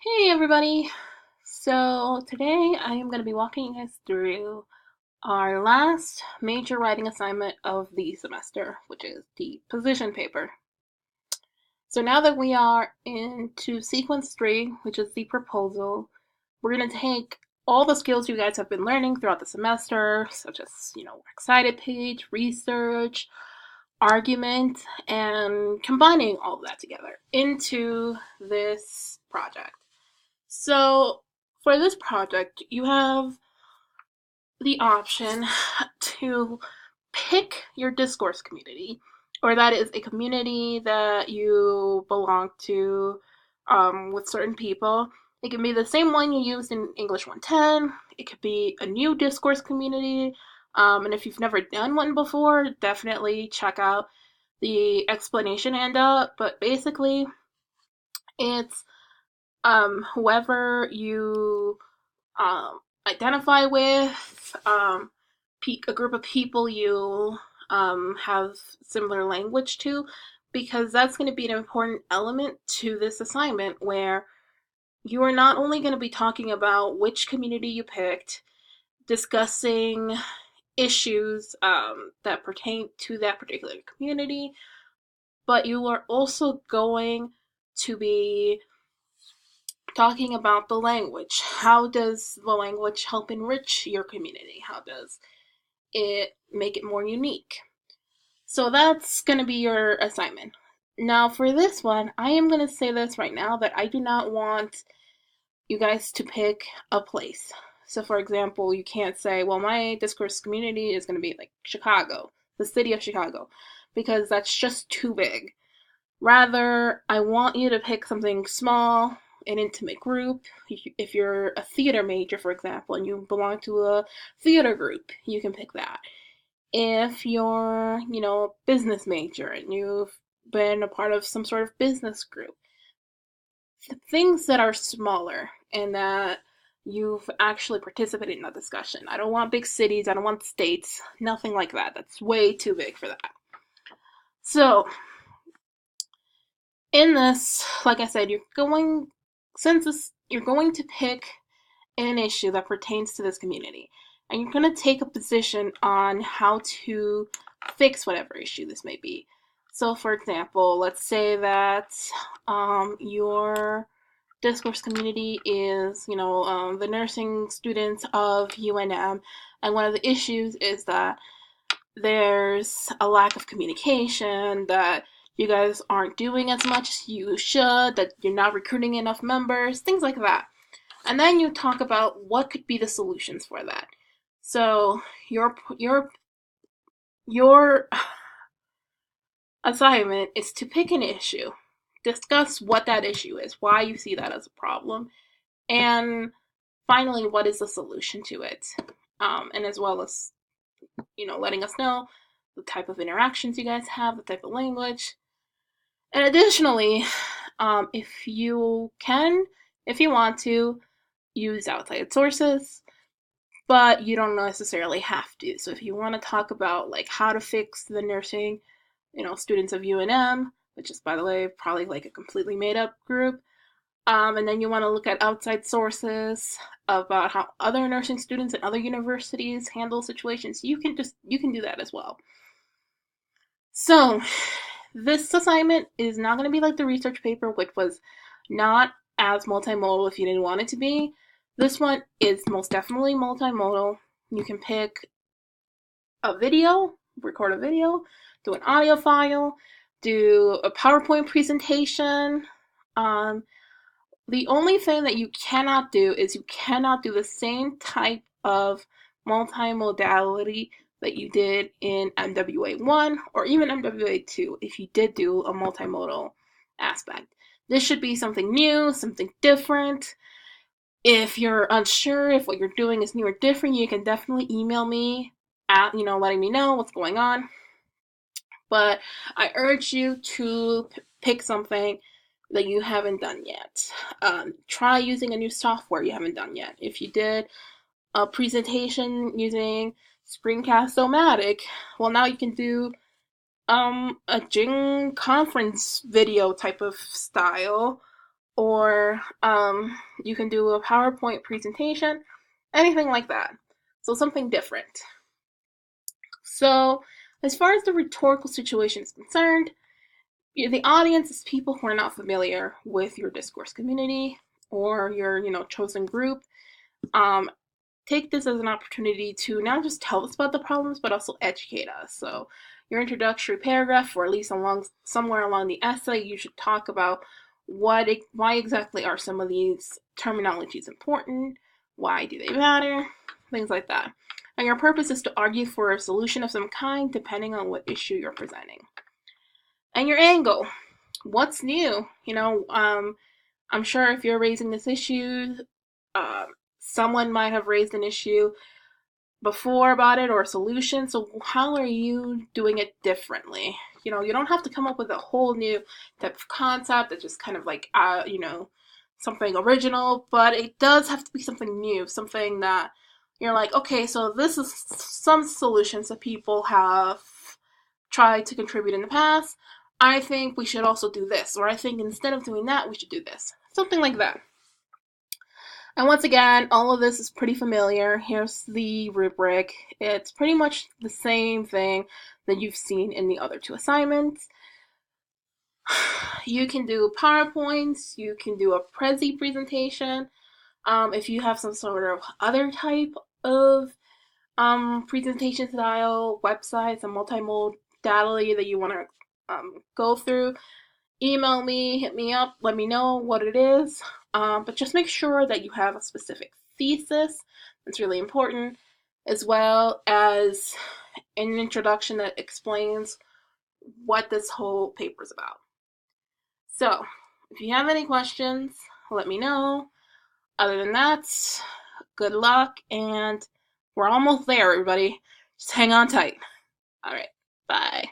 Hey everybody! So today I am going to be walking you guys through our last major writing assignment of the semester, which is the position paper. So now that we are into sequence 3, which is the proposal, we're going to take all the skills you guys have been learning throughout the semester, such as, works cited page, research, argument, and combining all of that together into this project. So for this project, you have the option to pick your discourse community, or that is a community that you belong to with certain people. It can be the same one you used in English 110. It could be a new discourse community. And if you've never done one before, definitely check out the explanation handout. But basically, it's whoever you identify with, a group of people you have similar language to, because that's going to be an important element to this assignment where you are not only going to be talking about which community you picked, discussing issues that pertain to that particular community, but you are also going to be talking about the language. How does the language help enrich your community? How does it make it more unique? So that's going to be your assignment. Now, for this one, I am going to say this right now that I do not want you guys to pick a place. So, for example, you can't say, well, my discourse community is going to be like Chicago, the city of Chicago, because that's just too big. Rather, I want you to pick something small, an intimate group. If you're a theater major, for example, and you belong to a theater group, you can pick that. If you're, a business major and you've been a part of some sort of business group, things that are smaller and that you've actually participated in that discussion. I don't want big cities, I don't want states, nothing like that. That's way too big for that. So, in this, like I said, you're going to pick an issue that pertains to this community, and you're going to take a position on how to fix whatever issue this may be. So, for example, let's say that your discourse community is, the nursing students of UNM, and one of the issues is that there's a lack of communication, that you guys aren't doing as much as you should, that you're not recruiting enough members, things like that. And then you talk about what could be the solutions for that. So your assignment is to pick an issue, discuss what that issue is, why you see that as a problem, and finally, what is the solution to it, and as well as letting us know the type of interactions you guys have, the type of language. And additionally, if you want to, use outside sources, but you don't necessarily have to. So if you want to talk about like how to fix the nursing, students of UNM, which is, by the way, probably like a completely made up group, and then you want to look at outside sources about how other nursing students at other universities handle situations, you can do that as well. So this assignment is not going to be like the research paper, which was not as multimodal if you didn't want it to be. This one is most definitely multimodal. You can pick a video, record a video, do an audio file, do a PowerPoint presentation. The only thing that you cannot do is you cannot do the same type of multimodality that you did in MWA 1 or even MWA 2 if you did do a multimodal aspect. This should be something new, something different. If you're unsure if what you're doing is new or different, you can definitely email me at, letting me know what's going on. But I urge you to pick something that you haven't done yet. Try using a new software you haven't done yet. If you did a presentation using Screencast-O-Matic, well, now you can do a Jing conference video type of style, or you can do a PowerPoint presentation, anything like that. So something different. So as far as the rhetorical situation is concerned, the audience is people who are not familiar with your discourse community or your chosen group. Um, Take this as an opportunity to not just tell us about the problems, but also educate us. So your introductory paragraph, or at least somewhere along the essay, you should talk about why exactly are some of these terminologies important, why do they matter, things like that. And your purpose is to argue for a solution of some kind, depending on what issue you're presenting. And your angle, what's new? I'm sure if you're raising this issue, uh, someone might have raised an issue before about it or a solution. So how are you doing it differently? You don't have to come up with a whole new type of concept that's just kind of like something original, but it does have to be something new, something that you're like, okay, so this is some solutions that people have tried to contribute in the past. I think we should also do this, or I think instead of doing that, we should do this. Something like that. And once again, all of this is pretty familiar. Here's the rubric. It's pretty much the same thing that you've seen in the other two assignments. You can do PowerPoints, you can do a Prezi presentation. If you have some sort of other type of presentation style, websites, and multimodality that you want to go through, email me, hit me up, let me know what it is. But just make sure that you have a specific thesis. That's really important, as well as an introduction that explains what this whole paper is about. So, if you have any questions, let me know. Other than that, good luck, and we're almost there, everybody. Just hang on tight. All right, bye.